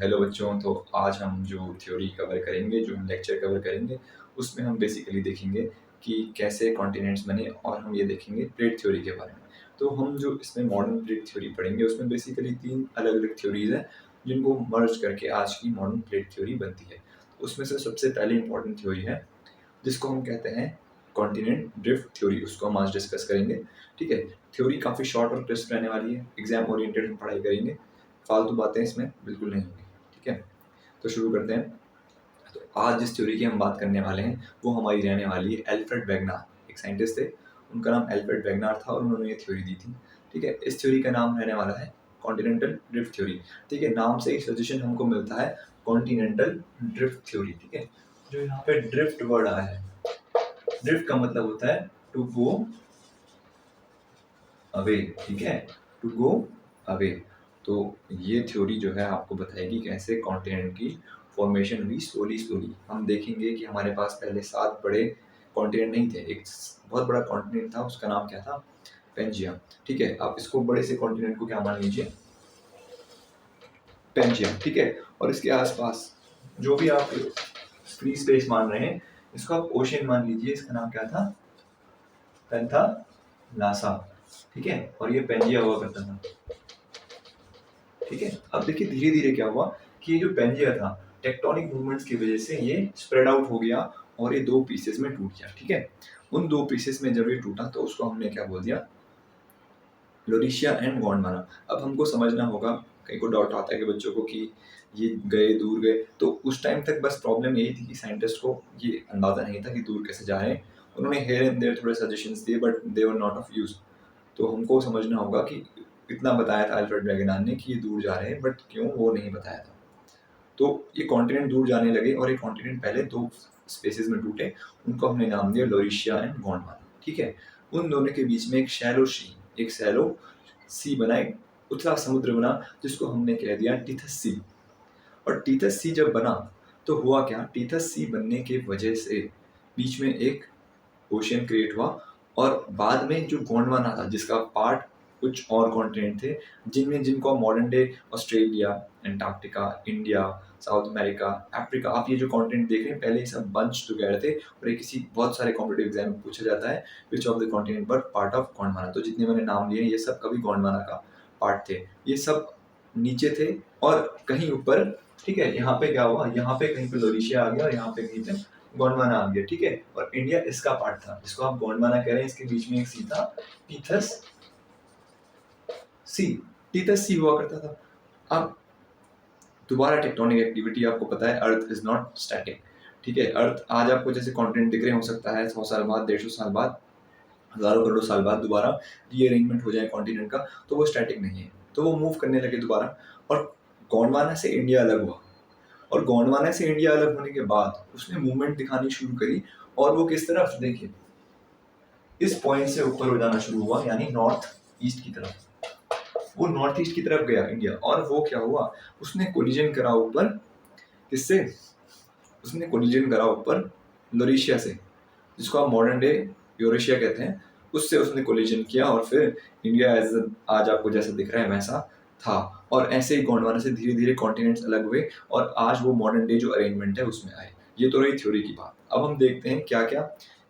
Hello बच्चों, तो आज हम जो थ्योरी कवर करेंगे, जो हम लेक्चर कवर करेंगे, उसमें हम बेसिकली देखेंगे कि कैसे कॉन्टिनेंट्स बने और हम ये देखेंगे प्लेट थ्योरी के बारे में। तो हम जो इसमें मॉडर्न प्लेट थ्योरी पढ़ेंगे, उसमें बेसिकली 3 अलग-अलग थ्योरीज़ हैं, जिनको मर्ज करके आज की मॉडर्न प्लेट थ्योरी बनती है। उसमें से सबसे पहली इंपॉर्टेंट थ्योरी है, जिसको हम कहते हैं कॉन्टिनेंट ड्रिफ्ट थ्योरी। उसको हम आज डिस्कस करेंगे, ठीक है। थ्योरी काफ़ी शॉर्ट और क्रिस्प रहने वाली है, एग्जाम ओरिएंटेड हम पढ़ाई करेंगे, फालतू बातें इसमें बिल्कुल नहीं होंगी, ठीक है। तो शुरू करते हैं। तो आज जिस थ्योरी की हम बात करने वाले हैं, वो हमारी रहने वाली है एल्फ्रेड वेगनार। एक साइंटिस्ट थे, उनका नाम एल्फ्रेड वेगनार था और उन्होंने ये थ्योरी दी थी, ठीक है। इस थ्योरी का नाम रहने वाला है कॉन्टिनेंटल ड्रिफ्ट थ्योरी, ठीक है। नाम से ही सजेशन हमको मिलता है कॉन्टिनेंटल ड्रिफ्ट थ्योरी, ठीक है। जो यहाँ पे ड्रिफ्ट वर्ड आया है, ड्रिफ्ट का मतलब होता है टू गो अवे, ठीक है, टू गो अवे। तो ये थ्योरी जो है आपको बताएगी कैसे कॉन्टिनेंट की फॉर्मेशन हुई स्लोली स्लोली। हम देखेंगे कि हमारे पास पहले 7 बड़े कॉन्टिनेंट नहीं थे, एक बहुत बड़ा कॉन्टिनेंट था, उसका नाम क्या था, पेंजिया, ठीक है। आप इसको बड़े से कॉन्टिनेंट को क्या मान लीजिए, पेंजिया, ठीक है। और इसके आसपास जो भी आप फ्री स्पेस मान रहे हैं, इसको आप ओशियन मान लीजिए, इसका नाम क्या था, पैंथालासा, ठीक है। और ये पेंजिया हुआ करता था, ठीक है। अब देखिए धीरे धीरे क्या हुआ कि ये जो पेंजिया था, टेक्टोनिक मूवमेंट्स की वजह से ये स्प्रेड आउट हो गया और ये 2 पीसेस में टूट गया, ठीक है। उन 2 पीसेस में जब ये टूटा तो उसको हमने क्या बोल दिया, लोरिशिया एंड गोंडवाना। अब हमको समझना होगा, कहीं को डाउट आता है कि बच्चों को कि ये गए दूर गए, तो उस टाइम तक बस प्रॉब्लम यही थी कि साइंटिस्ट को ये अंदाजा नहीं था कि दूर कैसे जा रहे हैं। उन्होंने हेयर एंड देयर थोड़े सजेशंस दिए, but they were not of use. तो हमको समझना होगा कि इतना बताया था अल्फ्रेड वेगनार ने कि ये दूर जा रहे हैं, बट क्यों वो नहीं बताया था। तो ये कॉन्टिनेंट दूर जाने लगे और ये कॉन्टिनेंट पहले 2 स्पेसेस में टूटे, उनको हमने नाम दिया लोरिशिया एंड गोंडवाना, ठीक है। उन दोनों के बीच में एक शैलो सी बना, एक उथला समुद्र बना, जिसको हमने कह दिया टीथस सी। और टीथस सी जब बना तो हुआ क्या, टीथस सी बनने के वजह से बीच में एक ओशियन क्रिएट हुआ। और बाद में जो गोंडवाना था, जिसका पार्ट कुछ और कॉन्टिनेंट थे, जिनको modern day Australia, Antarctica, India, south America, Africa, आप ये जो कॉन्टिनेंट देख रहे हैं, पहले ये सब बंच टुगेदर थे। और ये किसी बहुत सारे कॉम्पिटिटिव एग्जाम में पूछा जाता है, which of the continent but part of Gondwana. तो जितने मैंने नाम लिए ये सब कभी गोंडवाना का पार्ट थे। ये सब नीचे थे और कहीं ऊपर, ठीक है। यहाँ पे क्या हुआ, यहाँ पे कहीं पे लोरिशिया आ गया और यहाँ पे कहीं पे गोंडवाना आ गया, ठीक है। और इंडिया इसका पार्ट था, जिसको आप गोंडवाना कह रहे हैं, इसके बीच में एक सी था, टीथस सी। टीथस सी हुआ करता था। अब दोबारा टेक्टोनिक एक्टिविटी, आपको पता है अर्थ इज नॉट स्टैटिक, ठीक है। अर्थ आज आपको जैसे कॉन्टिनेंट दिख रहे, हो सकता है 100 साल बाद, 150 साल बाद, हजारों करोड़ों साल बाद दोबारा रीअरेंजमेंट हो जाए कॉन्टिनेंट का, तो वो स्टैटिक नहीं है, तो वो मूव करने लगे दोबारा। और गोंडवाना से इंडिया अलग हुआ, और गोंडवाना से इंडिया अलग होने के बाद उसने मूवमेंट दिखानी शुरू करी। और वो किस तरफ, देखिए इस पॉइंट से ऊपर हो जाना शुरू हुआ, यानी नॉर्थ ईस्ट की तरफ। वो नॉर्थ ईस्ट की तरफ गया इंडिया, और वो क्या हुआ, उसने कोलिजन करा ऊपर, किससे, उसने कोलिजन करा ऊपर लोरिशिया से, जिसको आप मॉडर्न डे यूरेशिया कहते हैं, उससे उसने कोलिजन किया। और फिर इंडिया एज आज आपको जैसा दिख रहा है वैसा था। और ऐसे ही गोंडवाना से धीरे धीरे कॉन्टिनेंट्स अलग हुए और आज वो मॉडर्न डे जो अरेंजमेंट है उसमें आए। ये तो रही थ्योरी की बात। अब हम देखते हैं क्या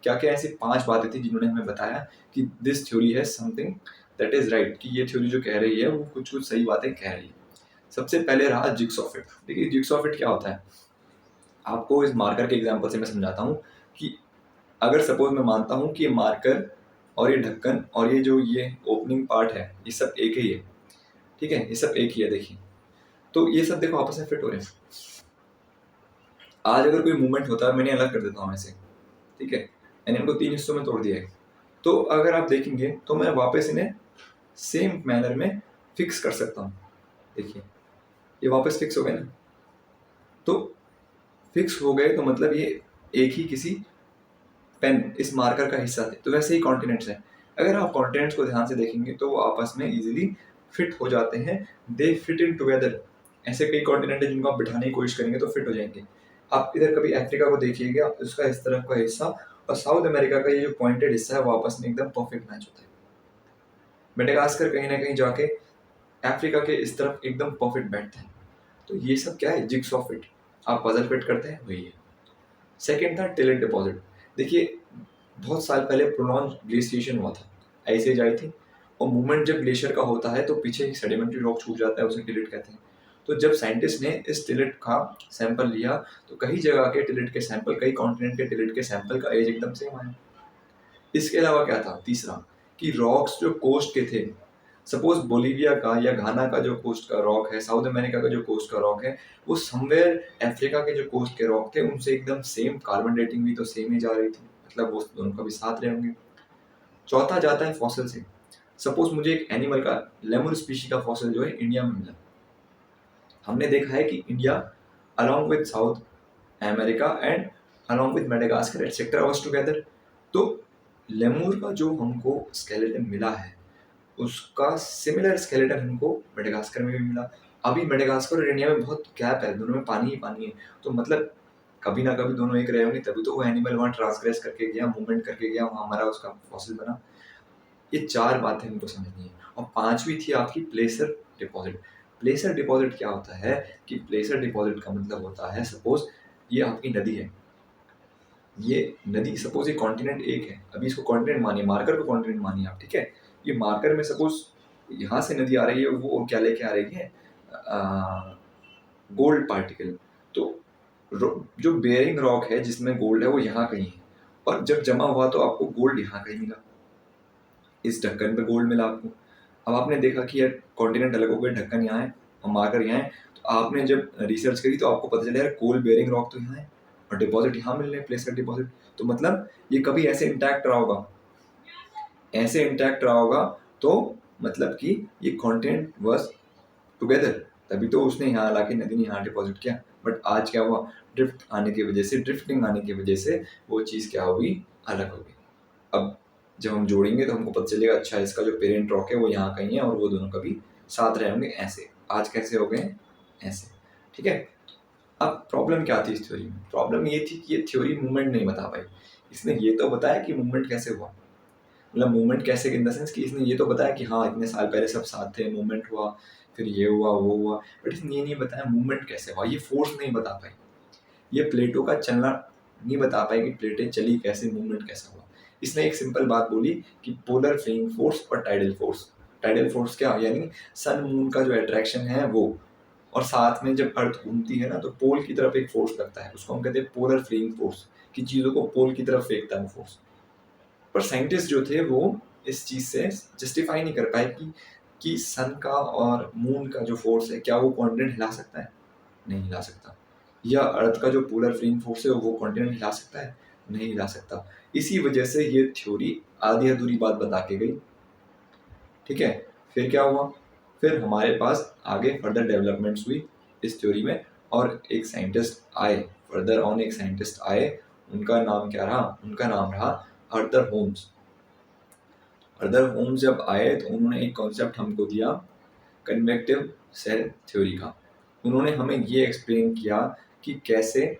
क्या ऐसी 5 बातें थी जिन्होंने हमें बताया कि दिस थ्योरी है समथिंग दैट इज राइट, कि ये थ्योरी जो कह रही है वो कुछ कुछ सही बातें कह रही है। सबसे पहले रहा जिग्सॉ फिट। देखिए जिग्सॉ फिट क्या होता है, आपको इस मार्कर के एग्जाम्पल से मैं समझाता हूँ कि अगर सपोज मैं मानता हूँ कि ये मार्कर और ये ढक्कन और ये जो ये ओपनिंग पार्ट है, ये सब एक ही है, ठीक है, ये सब एक ही है। देखिए तो ये सब देखो आपस में फिट हो रहे हैं। आज अगर कोई मूवमेंट होता है, मैंने अलग कर देता हूँ ऐसे, ठीक है, मैंने इनको 3 हिस्सों में तोड़ दिया है, तो अगर आप देखेंगे तो मैं वापस इन्हें सेम मैनर में फिक्स कर सकता हूँ। देखिए ये वापस फिक्स हो गए ना, तो फिक्स हो गए तो मतलब ये एक ही किसी पेन, इस मार्कर का हिस्सा थे। तो वैसे ही कॉन्टिनेंट्स हैं, अगर आप कॉन्टिनेंट्स को ध्यान से देखेंगे तो वो आपस में इजीली फिट हो जाते हैं, दे फिट इन टुगेदर। ऐसे कई कॉन्टिनेंट है जिनको आप बिठाने की कोशिश करेंगे तो फिट हो जाएंगे। आप इधर कभी अफ्रीका को देखिएगा, उसका इस तरफ का हिस्सा और साउथ अमेरिका का ये जो पॉइंटेड हिस्सा है वो आपस में एकदम परफेक्ट मैच होता है। मेडागास्कर कहीं ना कहीं जाके अफ्रीका के इस तरफ एकदम परफेक्ट बैठता है। तो ये सब क्या है, जिग्सॉ फिट, आप पजल फिट करते हैं वही है। सेकेंड था टिलेट डिपॉजिट। देखिए बहुत साल पहले प्रोनॉन्स ग्लेशिएशन हुआ था, ऐसे आई थी, और मूवमेंट जब ग्लेशियर का होता है तो पीछे एक सेडिमेंट्री रॉक छूट जाता है, उसे टिलेट कहते हैं। तो जब साइंटिस्ट ने इस टिलेट का सैंपल लिया तो कई जगह के टिलेट के सैंपल, कई कॉन्टिनेंट के टिलेट के सैंपल का एज एकदम सेम आया। इसके अलावा क्या था तीसरा, कि रॉक्स जो कोस्ट के थे, सपोज बोलीविया का या घाना का जो कोस्ट का रॉक है, साउथ अमेरिका का जो कोस्ट का रॉक है, वो समवेयर अफ्रीका के जो कोस्ट के रॉक थे उनसे एकदम सेम, कार्बन डेटिंग भी तो सेम ही जा रही थी, मतलब वो दोनों का भी साथ रहे होंगे। चौथा जाता है फॉसिल से। सपोज मुझे एक एनिमल का, लेमुर स्पीशी का फॉसिल जो है इंडिया में मिला, हमने देखा है कि India along with south America and along with Madagascar etcetera was together. तो लेमूर का जो हमको स्केलेटन मिला है उसका सिमिलर स्केलेटन हमको मेडागास्कर में भी मिला। अभी मेडागास्कर और इंडिया में बहुत गैप है, दोनों में पानी ही पानी है, तो मतलब कभी ना कभी दोनों एक रहे होंगे, तभी तो वो एनिमल वहाँ ट्रांसग्रेस करके गया, मूवमेंट करके गया, वहाँ हमारा उसका फॉसिल बना। ये चार बातें हमको समझनी है। और पांचवी थी आपकी प्लेसर डिपॉजिट। प्लेसर डिपॉजिट क्या होता है कि प्लेसर डिपॉजिट का मतलब होता है, सपोज ये आपकी नदी है, ये नदी सपोज ये कॉन्टिनेंट एक है, अभी इसको कॉन्टिनेंट मानिए, मार्कर को कॉन्टिनेंट मानिए आप, ठीक है। ये मार्कर में सपोज यहाँ से नदी आ रही है, वो क्या लेके आ रही है, गोल्ड पार्टिकल। तो जो बेयरिंग रॉक है जिसमें गोल्ड है वो यहाँ कहीं है, और जब जमा हुआ तो आपको गोल्ड यहाँ कहीं मिला, इस ढक्कन पे गोल्ड मिला आपको। अब आपने देखा कि यार कॉन्टिनेंट अलग हो गए, ढक्कन यहाँ है और मार्कर यहाँ है, तो आपने जब रिसर्च करी तो आपको पता चला यार गोल्ड बेयरिंग रॉक तो यहाँ है और डिपॉजिट यहाँ मिल रहे हैं, प्लेसर डिपॉजिट। तो मतलब ये कभी ऐसे इंटैक्ट रहा होगा, ऐसे इंटैक्ट रहा होगा, तो मतलब कि ये कॉन्टिनेंट वाज टुगेदर, तभी तो उसने यहाँ लाके नदी ने यहाँ डिपॉजिट किया। बट आज क्या हुआ, ड्रिफ्ट आने की वजह से, ड्रिफ्टिंग आने की वजह से वो चीज़ क्या हुई, अलग हो गई। अब जब हम जोड़ेंगे तो हमको पता चलेगा अच्छा इसका जो पेरेंट रॉक है वो यहाँ कहीं है और वो दोनों कभी साथ रहे होंगे ऐसे। आज कैसे हो गए, ऐसे, ठीक है। अब प्रॉब्लम क्या थी इस थ्योरी में, प्रॉब्लम ये थी कि ये थ्योरी मूवमेंट नहीं बता पाई। इसने ये तो बताया कि मूवमेंट कैसे हुआ, मतलब मूवमेंट कैसे इन द सेंस कि इसने ये तो बताया कि हाँ इतने साल पहले सब साथ थे, मूवमेंट हुआ, फिर ये हुआ वो हुआ, बट इसने ये नहीं बताया मूवमेंट कैसे हुआ, ये फोर्स नहीं बता पाई, ये प्लेटों का चलना नहीं बता पाई कि प्लेटें चली कैसे, मूवमेंट कैसा हुआ। इसने एक सिंपल बात बोली कि पोलर फ्लिंग फोर्स और टाइडल फोर्स। टाइडल फोर्स क्या, यानी सन मून का जो अट्रैक्शन है वो, और साथ में जब अर्थ घूमती है ना तो पोल की तरफ एक फोर्स लगता है, उसको हम कहते हैं पोलर फ्लिंग फोर्स, कि चीज़ों को पोल की तरफ फेंकता है वो फोर्स। पर साइंटिस्ट जो थे वो इस चीज़ से जस्टिफाई नहीं कर पाए कि सन का और मून का जो फोर्स है क्या वो कॉन्टिनेंट हिला सकता है, नहीं हिला सकता। या अर्थ का जो पोलर फ्लिंग फोर्स है वो कॉन्टिनेंट हिला सकता है, नहीं हिला सकता। इसी वजह से ये थ्योरी आधी अधूरी बात बता के गई, ठीक है। फिर क्या हुआ, फिर हमारे पास आगे फर्दर डेवलपमेंट्स हुई इस थ्योरी में, और एक साइंटिस्ट आए, फर्दर ऑन एक साइंटिस्ट आए, उनका नाम क्या रहा, उनका नाम रहा आर्थर होम्स। आर्थर होम्स जब आए तो उन्होंने एक कॉन्सेप्ट हमको दिया कन्वेक्टिव सेल थ्योरी का। उन्होंने हमें ये एक्सप्लेन किया कि कैसे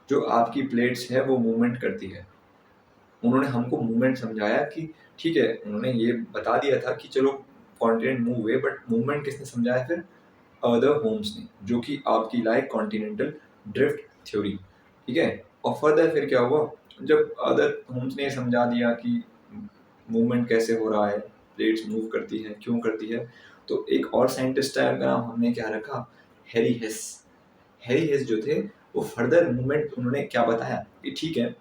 जो आपकी प्लेट्स है वो मूवमेंट करती है। उन्होंने हमको मूवमेंट समझाया कि ठीक है, उन्होंने ये बता दिया था कि चलो कॉन्टिनेंट मूव हुए, बट मूवमेंट किसने समझाया फिर, आर्थर होम्स ने, जो कि आपकी लाइक कॉन्टिनेंटल ड्रिफ्ट थ्योरी, ठीक है। और फर्दर फिर क्या हुआ, जब आर्थर होम्स ने समझा दिया कि मूवमेंट कैसे हो रहा है, प्लेट्स मूव करती हैं, क्यों करती है, तो एक और साइंटिस्ट है, उनका नाम हमने क्या रखा, हैरी हेस। हैरी हेस जो थे वो फर्दर मूवमेंट उन्होंने क्या बताया कि ठीक है,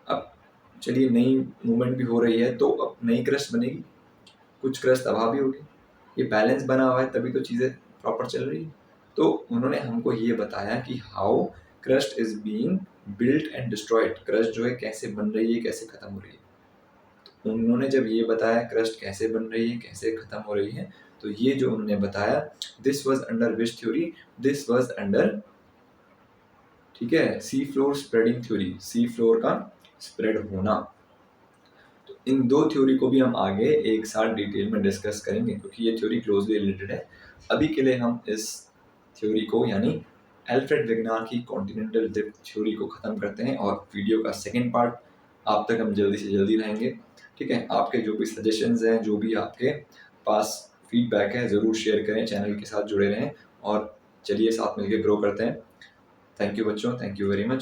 अब चलिए नई मूवमेंट भी हो रही है तो अब नई क्रस्ट बनेगी, कुछ क्रस्ट तबाह भी होगी, ये बैलेंस बना हुआ है तभी तो चीज़ें प्रॉपर चल रही है। तो उन्होंने हमको ये बताया कि how crust is being built and destroyed, crust जो है कैसे बन रही है, कैसे खत्म हो रही है। तो उन्होंने जब ये बताया क्रस्ट कैसे बन रही है, कैसे खत्म हो रही है, तो ये जो उन्होंने बताया, this was under which theory, this was under, ठीक है, sea floor spreading theory, sea floor का स्प्रेड होना। तो इन दो थ्योरी को भी हम आगे एक साथ डिटेल में डिस्कस करेंगे क्योंकि ये थ्योरी क्लोजली रिलेटेड है। अभी के लिए हम इस थ्योरी को यानी एल्फ्रेड वेगनार की कॉन्टिनेंटल ड्रिफ्ट थ्योरी को ख़त्म करते हैं और वीडियो का सेकेंड पार्ट आप तक हम जल्दी से जल्दी लाएंगे, ठीक है। आपके जो भी सजेशंस हैं, जो भी आपके पास फीडबैक है, ज़रूर शेयर करें, चैनल के साथ जुड़े रहें और चलिए साथ मिलकर ग्रो करते हैं। थैंक यू बच्चों, थैंक यू वेरी मच।